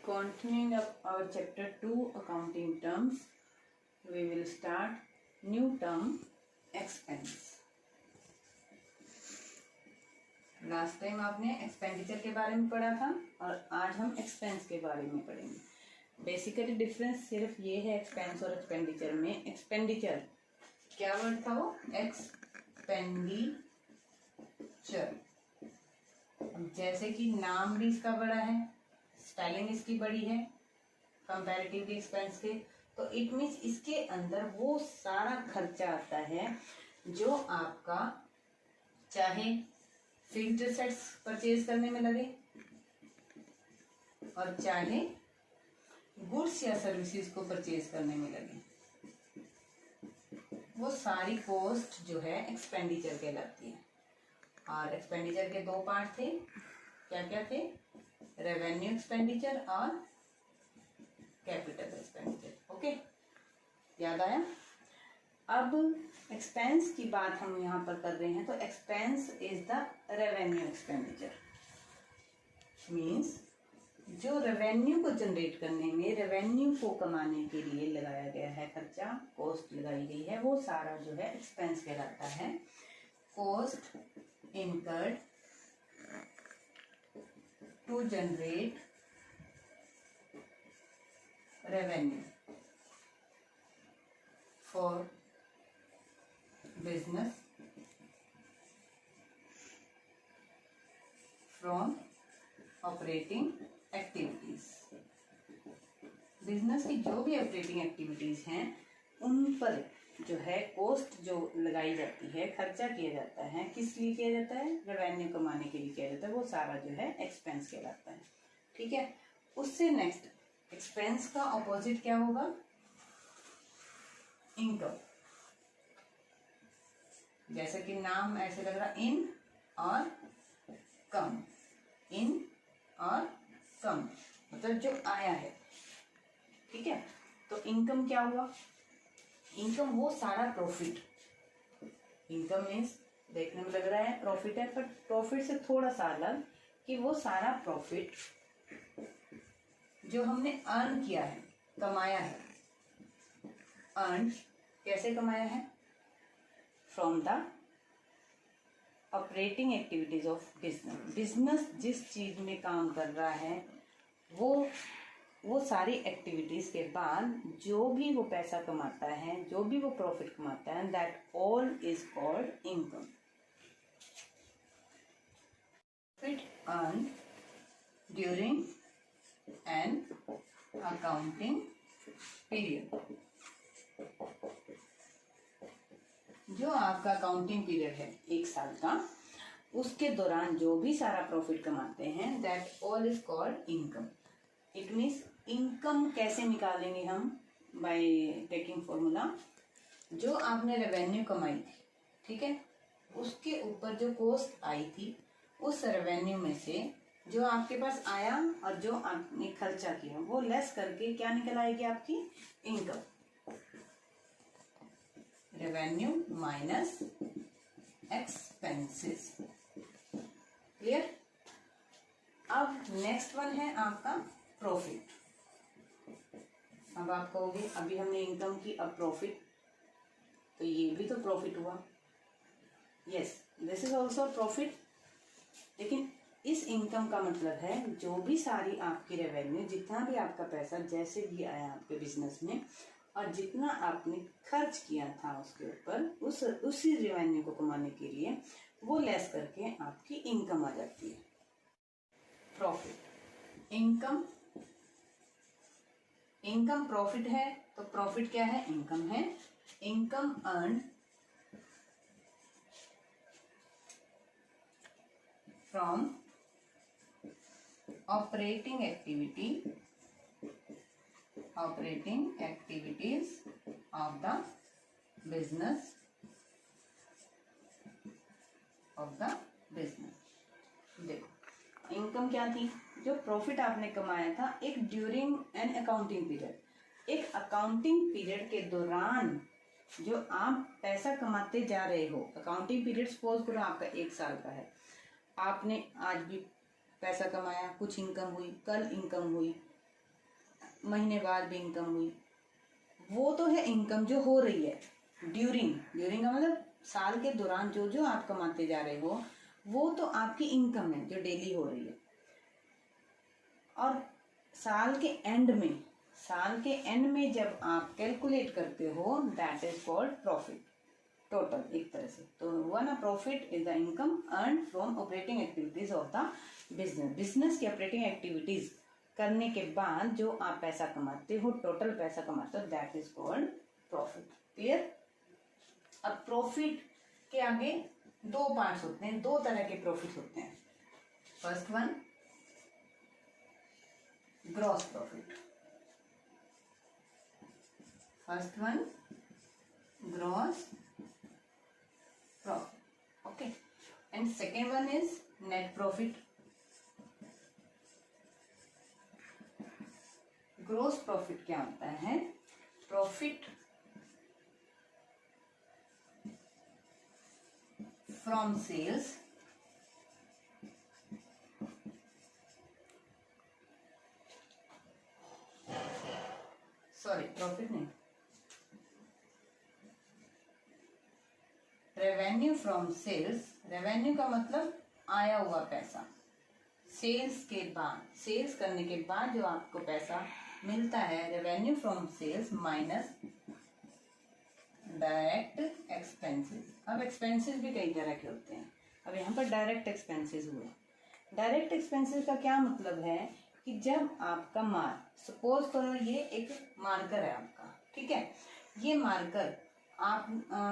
Continuing up our chapter 2 accounting terms, we will start new term expense. Last time आपने expenditure के बारे में पढ़ा था और आज हम एक्सपेंस के बारे में पढ़ेंगे. बेसिकली डिफरेंस सिर्फ ये है एक्सपेंस और एक्सपेंडिचर में. एक्सपेंडिचर क्या वर्ड था वो? एक्सपेंडिचर. जैसे कि नाम भी इसका बड़ा है, स्पेलिंग इसकी बड़ी है कंपैरेटिवली एक्सपेंस के, तो इट मीन्स इसके अंदर वो सारा खर्चा आता है जो आपका चाहे फिक्स्ड एसेट्स परचेज करने में लगे और चाहे गुड्स या सर्विसेज को परचेज करने में लगे, वो सारी कॉस्ट जो है एक्सपेंडिचर कहलाती है. और एक्सपेंडिचर के दो पार्ट थे. क्या क्या थे? रेवेन्यू एक्सपेंडिचर और कैपिटल एक्सपेंडिचर. ओके, याद आया? अब एक्सपेंस की बात हम यहाँ पर कर रहे हैं, तो expense is the revenue expenditure. Means जो रेवेन्यू को जनरेट करने में, रेवेन्यू को कमाने के लिए लगाया गया है खर्चा, कॉस्ट लगाई गई है, वो सारा जो है एक्सपेंस कहलाता है. Cost incurred to generate revenue for business from operating activities. Business की जो भी ऑपरेटिंग एक्टिविटीज हैं उन पर जो है कॉस्ट जो लगाई जाती है, खर्चा किया जाता है, किस लिए किया जाता है? रेवेन्यू कमाने के लिए किया जाता है. वो सारा जो है एक्सपेंस कहलाता है. ठीक है. उससे नेक्स्ट एक्सपेंस का ऑपोजिट क्या होगा? इनकम. जैसे कि नाम ऐसे लग रहा, इन और कम. इन और कम मतलब जो आया है. ठीक है. तो इनकम क्या हुआ? इनकम वो सारा प्रॉफिट. इनकम मीन्स देखने में लग रहा है प्रॉफिट है, पर प्रॉफिट से थोड़ा सा अलग, कि वो सारा प्रॉफिट जो हमने अर्न किया है, कमाया है. अर्न कैसे कमाया है? From the operating activities of business. Business जिस चीज में काम कर रहा है वो सारी एक्टिविटीज के बाद जो भी वो पैसा कमाता है, जो भी वो प्रॉफिट कमाता है, that all is called income. Profit earn during an accounting period. जो आपका अकाउंटिंग पीरियड है 1 साल का, उसके दौरान जो भी सारा प्रॉफिट कमाते हैं, that all is called income. It means income कैसे निकालेंगे हम? By taking formula. जो आपने रेवेन्यू कमाई थी, ठीक है, उसके ऊपर जो कॉस्ट आई थी, उस रेवेन्यू में से जो आपके पास आया और जो आपने खर्चा किया, वो लेस करके क्या निकल आएगी? आपकी income. Revenue minus expenses. Clear? अब नेक्स्ट वन है आपका प्रॉफिट. अब आप कहोगे अभी हमने इनकम की, अब प्रॉफिट, तो ये भी तो प्रॉफिट हुआ. Yes, this is also profit. लेकिन इस इनकम का मतलब है जो भी सारी आपकी रेवेन्यू, जितना भी आपका पैसा जैसे भी आया आपके बिजनेस में, और जितना आपने खर्च किया था उसके ऊपर, उसी रेवेन्यू को कमाने के लिए, वो लेस करके आपकी इनकम आ जाती है. प्रॉफिट. इनकम प्रॉफिट है, तो प्रॉफिट क्या है? इनकम है. Income earn from operating activities of the business देखो, इनकम क्या थी? जो प्रॉफिट आपने कमाया था एक ड्यूरिंग एन अकाउंटिंग पीरियड. एक अकाउंटिंग पीरियड के दौरान जो आप पैसा कमाते जा रहे हो. अकाउंटिंग पीरियड सपोज करो आपका 1 साल का है. आपने आज भी पैसा कमाया, कुछ इनकम हुई, कल इनकम हुई, महीने बाद भी इनकम हुई, वो तो है इनकम जो हो रही है ड्यूरिंग का मतलब साल के दौरान जो जो आप कमाते जा रहे हो वो तो आपकी इनकम है जो डेली हो रही है। और साल के एंड में जब आप कैलकुलेट करते हो that is called profit total, एक तरह से तो हुआ ना। Profit is the income earn from operating activities of the business की ऑपरेटिंग एक्टिविटीज करने के बाद जो आप पैसा कमाते हो, टोटल पैसा कमाते हो, that is called profit. Clear? अब प्रॉफिट के आगे दो पार्ट्स होते हैं, दो तरह के प्रॉफिट होते हैं। First one gross profit, first one gross profit, okay, and second one is net profit. gross profit क्या होता है? profit from sales profit नहीं, रेवेन्यू फ्रॉम सेल्स। रेवेन्यू का मतलब आया हुआ पैसा, सेल्स के बाद, सेल्स करने के बाद जो आपको पैसा मिलता है, revenue from sales minus direct expenses. अब एक्सपेंसेस भी कई तरह के होते हैं, अब यहाँ पर डायरेक्ट एक्सपेंसेस हुए। डायरेक्ट एक्सपेंसेस का क्या मतलब है कि जब आपका सपोज करो ये एक मार्कर है आपका, ठीक है, ये मार्कर आप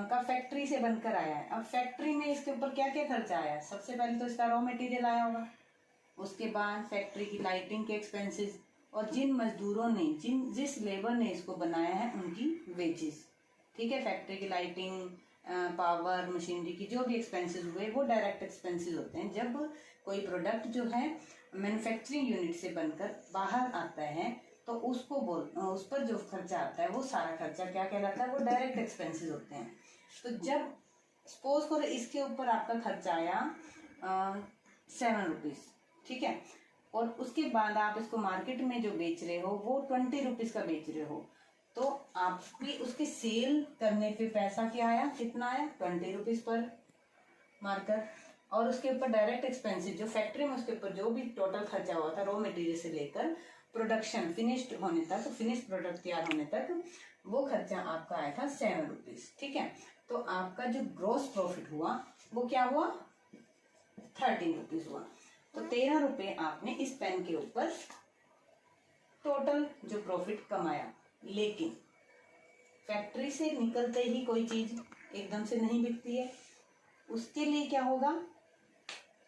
का फैक्ट्री से बनकर आया है। अब फैक्ट्री में इसके ऊपर क्या क्या खर्चा आया है? सबसे पहले तो इसका रॉ मटेरियल आया होगा, उसके बाद फैक्ट्री की लाइटिंग के एक्सपेंसेस, और जिन मजदूरों ने जिस लेबर ने इसको बनाया है उनकी वेजेस, ठीक है। फैक्ट्री की लाइटिंग, पावर, मशीनरी की जो भी एक्सपेंसेस हुए वो डायरेक्ट एक्सपेंसेस होते हैं। जब कोई प्रोडक्ट जो है मैन्युफैक्चरिंग यूनिट से बनकर बाहर आता है तो उसको उस पर जो खर्चा आता है वो सारा खर्चा क्या कहलाता है? वो डायरेक्ट एक्सपेंसेस होते हैं। तो जब सपोज करो इसके ऊपर आपका खर्चा आया 7 रुपीज़, ठीक है, और उसके बाद आप इसको मार्केट में जो बेच रहे हो वो 20 रुपीज़ का बेच रहे हो, तो आपकी उसकी सेल करने पे पैसा क्या आया? कितना आया? 20 रुपीज़ पर मार्कर। और उसके ऊपर डायरेक्ट एक्सपेंसेस जो फैक्ट्री में उसके ऊपर जो भी टोटल खर्चा हुआ था रॉ मटेरियल से लेकर प्रोडक्शन फिनिश्ड होने तक, फिनिश्ड प्रोडक्ट तैयार होने तक, वो खर्चा आपका आया था 7 रुपीज़, ठीक है। तो आपका जो ग्रॉस प्रॉफिट हुआ वो क्या हुआ? 13 रुपीज़ हुआ। तो 13 रुपये आपने इस पेन के ऊपर टोटल जो प्रॉफिट कमाया। लेकिन फैक्ट्री से निकलते ही कोई चीज एकदम से नहीं बिकती है, उसके लिए क्या होगा?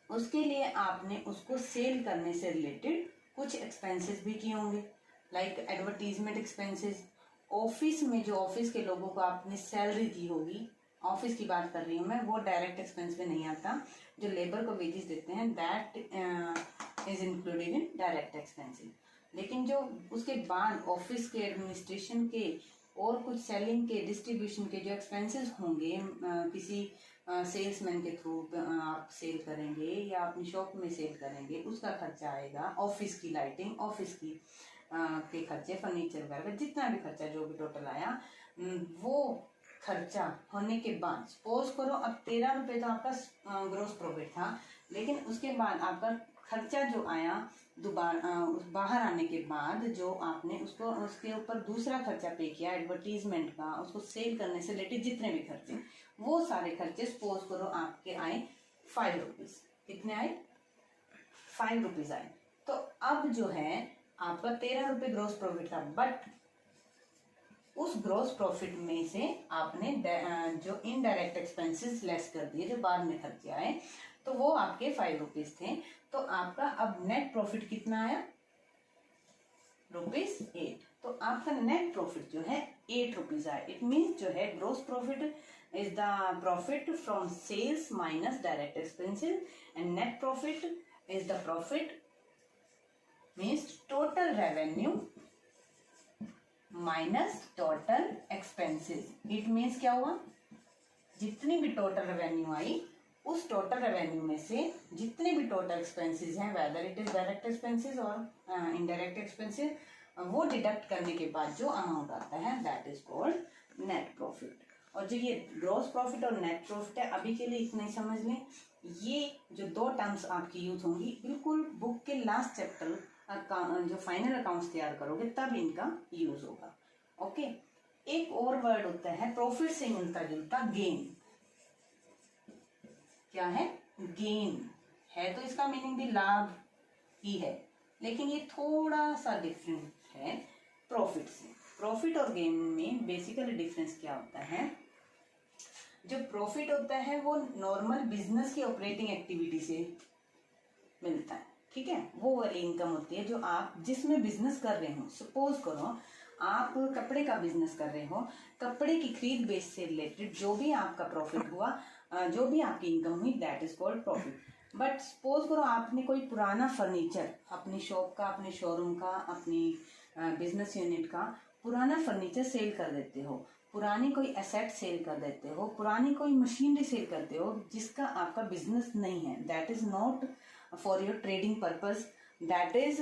उसके लिए आपने उसको सेल करने से रिलेटेड कुछ एक्सपेंसेस भी किए होंगे, लाइक एडवर्टीजमेंट एक्सपेंसेस। ऑफिस में जो ऑफिस के लोगों को आपने सैलरी दी होगी, ऑफिस की बात कर रही हूँ मैं, वो डायरेक्ट एक्सपेंस में नहीं आता। जो लेबर को वेजेस देते हैं that is included in direct expenses. लेकिन जो उसके बाद ऑफिस के एडमिनिस्ट्रेशन के और कुछ सेलिंग के, डिस्ट्रीब्यूशन के जो एक्सपेंसेस होंगे, किसी सेल्समैन के थ्रू आप सेल करेंगे या अपनी शॉप में सेल करेंगे, उसका खर्चा आएगा। ऑफिस की लाइटिंग, ऑफिस की के खर्चे, फर्नीचर वगैरह, जितना भी खर्चा जो भी टोटल आया, वो खर्चा होने के बाद सपोज करो अब 13 रुपये तो आपका ग्रोस प्रॉफिट था, लेकिन उसके बाद आपका खर्चा जो आया दोबारा बाहर आने के बाद जो आपने उसको उसके ऊपर दूसरा खर्चा पे किया एडवर्टीजमेंट का, उसको सेल करने से रिलेटेड जितने भी खर्चे, वो सारे खर्चे सपोज करो आपके आए 5 रुपीज़। कितने आए? 5 रुपीज़ आए। तो अब जो है आपका 13 रुपये ग्रोस प्रॉफिट था, बट उस ग्रोस प्रॉफिट में से आपने जो इनडायरेक्ट एक्सपेंसेस लेस कर दिए, जो बाद में खर्चे आए, तो वो आपके 5 रुपीज़ थे। तो आपका अब नेट प्रॉफिट कितना आया? ₹8। तो आपका नेट प्रॉफिट जो है 8 रुपीज़ आया। इट मीन्स जो है gross profit is the profit from sales minus direct expenses, and net profit is the profit means total revenue minus total expenses. It means क्या हुआ? जितनी भी टोटल रेवेन्यू आई उस टोटल रेवेन्यू में से जितने भी टोटल एक्सपेंसेस हैं, whether it is direct expenses और इनडायरेक्ट एक्सपेंसेस, वो डिडक्ट करने के बाद जो अमाउंट आता है that is called net profit. और जो ये ग्रॉस प्रॉफिट और नेट प्रॉफिट है, अभी के लिए इतना ही समझ लें। ये जो दो टर्म्स आपकी यूज होंगी बिल्कुल बुक के लास्ट चैप्टर जो फाइनल अकाउंट्स तैयार करोगे तब इनका यूज होगा। ओके, एक और वर्ड होता है प्रॉफिट से मिलता जुलता, गेन। क्या है? गेन है, तो इसका मीनिंग भी लाभ ही है, लेकिन ये थोड़ा सा डिफरेंट है प्रॉफिट से। प्रॉफिट और गेन में बेसिकली डिफरेंस क्या होता है? जो प्रॉफिट होता है वो नॉर्मल बिजनेस की ऑपरेटिंग एक्टिविटी से मिलता है, ठीक है। वो वाली इनकम होती है जो आप जिसमें बिजनेस कर रहे हो। सपोज करो आप कपड़े का बिजनेस कर रहे हो, कपड़े की खरीद बेच से रिलेटेड जो भी आपका प्रॉफिट हुआ, जो भी आपकी इनकम हुई, that is called profit. But suppose करो आपने कोई पुराना फर्नीचर, अपनी शॉप का, अपने शोरूम का, अपनी बिजनेस यूनिट का पुराना फर्नीचर सेल कर देते हो, पुरानी कोई एसेट सेल कर देते हो, पुरानी कोई मशीनरी सेल करते हो जिसका आपका बिजनेस नहीं है, that is not for your trading purpose, that is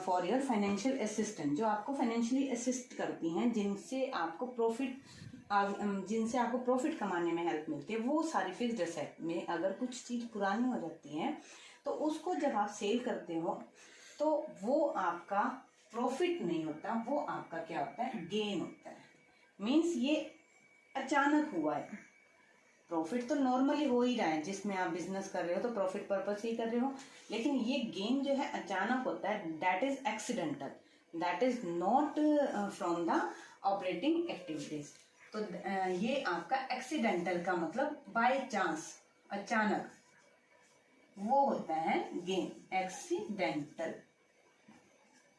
for your financial assistant, जो आपको फाइनेंशियली असिस्ट करती हैं, जिनसे आपको प्रॉफिट कमाने में हेल्प मिलती है। वो सारी फिक्स्ड एसेट में अगर कुछ चीज़ पुरानी हो जाती है तो उसको जब आप सेल करते हो तो वो आपका प्रॉफिट नहीं होता, वो आपका क्या होता है? गेन होता है। मीन्स ये अचानक हुआ है। प्रॉफिट तो नॉर्मली हो ही रहा है, जिसमें आप बिजनेस कर रहे हो तो प्रॉफिट पर्पस ही कर रहे हो, लेकिन ये गेन जो है अचानक होता है, that is accidental, that is not from the operating activities. तो ये आपका एक्सीडेंटल का मतलब बाय चांस, अचानक, वो होता है गेन, एक्सीडेंटल।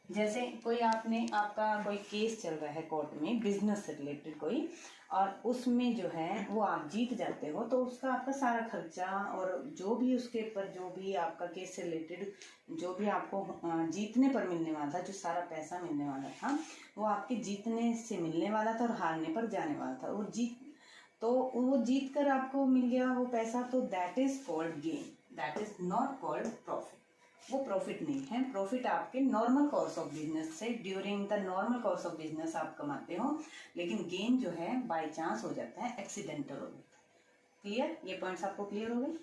जैसे कोई आपका कोई केस चल रहा है कोर्ट में बिजनेस से रिलेटेड कोई, और उसमें जो है वो आप जीत जाते हो, तो उसका आपका सारा खर्चा और जो भी उसके ऊपर जो भी आपका केस से रिलेटेड जो भी आपको जीतने पर मिलने वाला था, जो सारा पैसा मिलने वाला था, वो आपके जीतने से मिलने वाला था और हारने पर जाने वाला था। वो जीत कर आपको मिल गया वो पैसा, तो that is called gain, that is not called profit. वो प्रॉफिट नहीं है। प्रॉफिट आपके नॉर्मल कोर्स ऑफ बिजनेस से, during the normal course of business आप कमाते हो, लेकिन गेन जो है बाय चांस हो जाता है, एक्सीडेंटल हो जाता है। क्लियर? ये पॉइंट्स आपको क्लियर हो गए?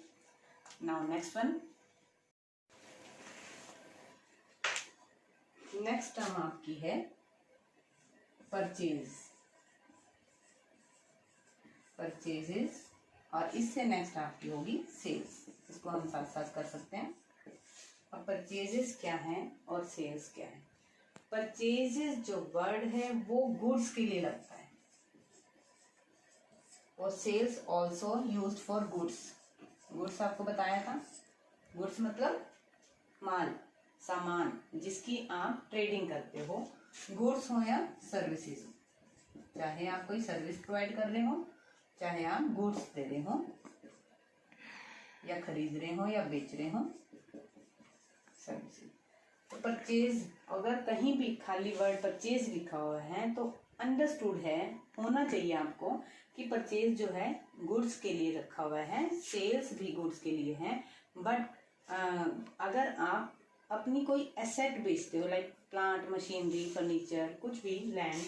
Now next one, next term आपकी है परचेज, परचेजेस, और इससे नेक्स्ट आपकी होगी सेल्स। इसको हम साथ साथ कर सकते हैं। अब परचेजेस क्या है और सेल्स क्या है? परचेजेस जो वर्ड है वो गुड्स के लिए लगता है, और sales also used for goods. Goods आपको बताया था, गुड्स मतलब माल, सामान जिसकी आप ट्रेडिंग करते हो, गुड्स हो या सर्विसेज, चाहे आप कोई सर्विस प्रोवाइड कर रहे हो, चाहे आप गुड्स दे रहे हो या खरीद रहे हो या बेच रहे हो, सर्विसेज। तो परचेज, अगर कहीं भी खाली वर्ड परचेज लिखा हुआ है तो अंडरस्टूड है, होना चाहिए आपको कि परचेज जो है गुड्स के लिए रखा हुआ है, सेल्स भी गुड्स के लिए है। बट अगर आप अपनी कोई एसेट बेचते हो, लाइक प्लांट, मशीनरी, फर्नीचर, कुछ भी, लैंड,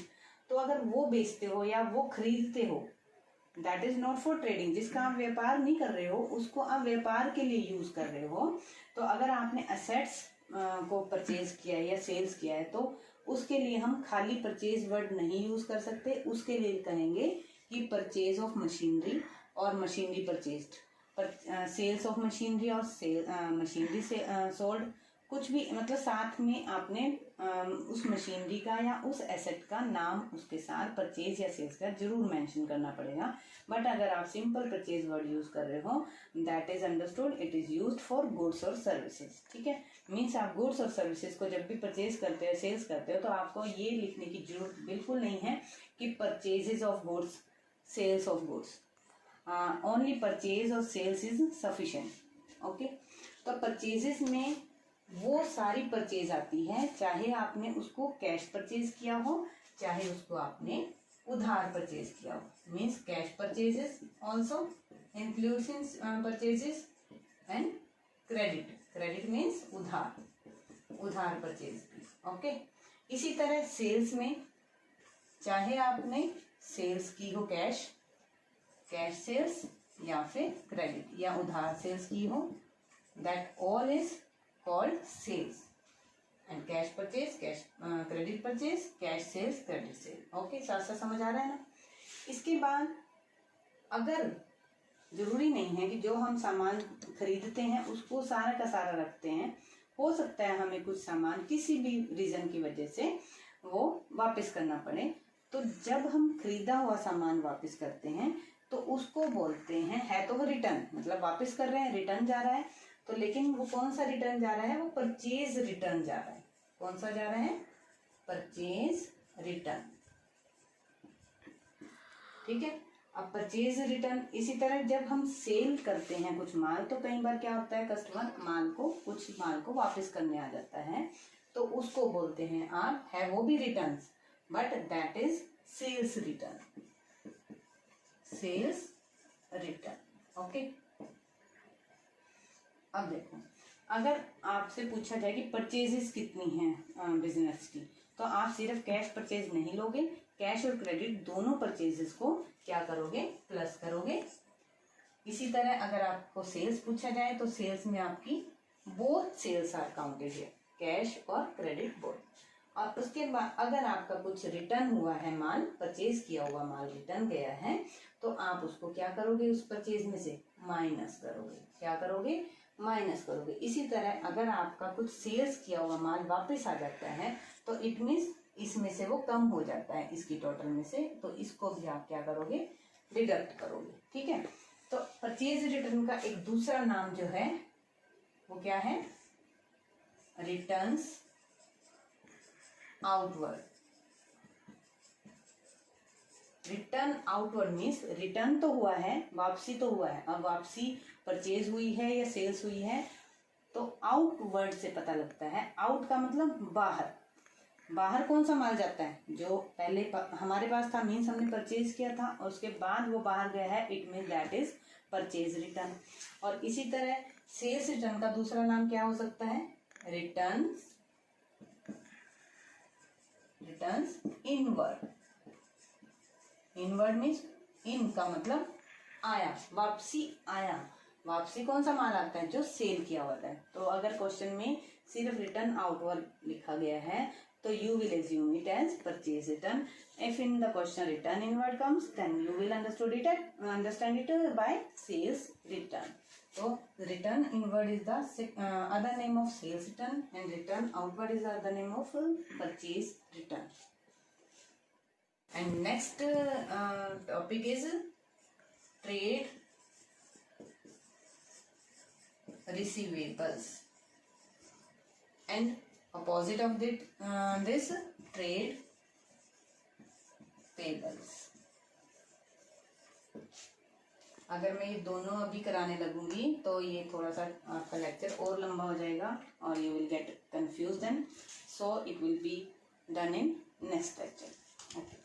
तो अगर वो बेचते हो या वो खरीदते हो, that is not for trading. जिसका आप व्यापार नहीं कर रहे हो उसको आप व्यापार के लिए यूज कर रहे हो। तो अगर आपने एसेट्स को परचेज किया है या सेल्स किया है तो उसके लिए हम खाली परचेज वर्ड नहीं यूज कर सकते, उसके लिए कहेंगे कि परचेज ऑफ मशीनरी और machinery purchased, sales of machinery और मशीनरी से सोल्ड, कुछ भी, मतलब साथ में आपने उस मशीनरी का या उस एसेट का नाम उसके साथ परचेज या सेल्स का जरूर मेंशन करना पड़ेगा। बट अगर आप सिंपल परचेज वर्ड यूज कर रहे हो, that is understood, it is used for goods और सर्विसेज। ठीक है, मीन्स आप गुड्स और सर्विसेज को जब भी परचेज करते हो, सेल्स करते हो, तो आपको ये लिखने की जरूरत बिल्कुल नहीं है कि purchases of goods, sales of goods, only purchase और सेल्स इज सफिशिएंट। ओके, तो परचेजेस में वो सारी परचेज आती है, चाहे आपने उसको कैश परचेज किया हो, चाहे उसको आपने उधार परचेज किया हो। Means cash purchases also includes in purchases and credit, credit means उधार, उधार परचेज। ओके, इसी तरह सेल्स में चाहे आपने सेल्स की हो कैश सेल्स या फिर क्रेडिट या उधार सेल्स की हो, that all is called sales. And cash purchase, cash credit purchase, cash sales, credit sale. Okay, साथ साथ समझ आ रहा है ना। इसके बाद अगर जरूरी नहीं है कि जो हम सामान खरीदते हैं उसको सारा का सारा रखते हैं, हो सकता है हमें कुछ सामान किसी भी रीजन की वजह से वो वापस करना पड़े, तो जब हम खरीदा हुआ सामान वापस करते हैं तो उसको बोलते हैं, है तो वो रिटर्न, मतलब वापस कर रहे हैं, रिटर्न जा रहा है, तो लेकिन वो कौन सा रिटर्न जा रहा है, वो परचेज रिटर्न जा रहा है। कौन सा जा रहा है, परचेज रिटर्न। ठीक है, अब परचेज रिटर्न। इसी तरह जब हम सेल करते हैं कुछ माल, तो कई बार क्या होता है, कस्टमर कुछ माल को वापस करने आ जाता है, तो उसको बोलते हैं आप, है वो भी return, but that is sales return, sales return. Okay, अब देखो, अगर आपसे पूछा जाए कि परचेजेस कितनी हैं बिजनेस की, तो आप सिर्फ कैश परचेज नहीं लोगे, कैश और क्रेडिट दोनों परचेजेस को क्या करोगे, प्लस करोगे। इसी तरह अगर आपको सेल्स पूछा जाए तो सेल्स में आपकी बोथ सेल्स आर काउंटेड है, कैश और क्रेडिट बोथ। और उसके बाद अगर आपका कुछ रिटर्न हुआ है माल, परचेज किया हुआ माल रिटर्न गया है, तो आप उसको क्या करोगे, उस परचेज में से माइनस करोगे। क्या करोगे, माइनस करोगे। इसी तरह अगर आपका कुछ सेल्स किया हुआ माल वापस आ जाता है, तो इट मीन्स इसमें से वो कम हो जाता है इसकी टोटल में से, तो इसको भी आप क्या करोगे, डिडक्ट करोगे। ठीक है, तो परचेज रिटर्न का एक दूसरा नाम जो है वो क्या है, returns outward. Return outward means return तो हुआ है, वापसी तो हुआ है, अब वापसी परचेज हुई है या सेल्स हुई है, तो आउटवर्ड से पता लगता है। आउट का मतलब बाहर, बाहर कौन सा माल जाता है, जो पहले हमारे पास था, मीन्स हमने परचेज किया था और उसके बाद वो बाहर गया है, it mean that is purchase return. और इसी तरह सेल्स रिटर्न का दूसरा नाम क्या हो सकता है, returns inward. Inward means in का मतलब आया, वापसी आया। वापसी कौन सा माल आता है, जो सेल किया होता है। तो अगर क्वेश्चन में सिर्फ रिटर्न आउटवर्ड लिखा गया है, तो you will assume it as purchase return. If in the question return inward comes, then you will understand it by sales return. So return inward is the other name of sales return, and return outward is the other name of purchase return. And next topic is trade receivables, and opposite of this trade payables. अगर मैं ये दोनों अभी कराने लगूंगी तो ये थोड़ा सा आपका लेक्चर और लंबा हो जाएगा और you will get confused then, so it will be done in next lecture. Okay.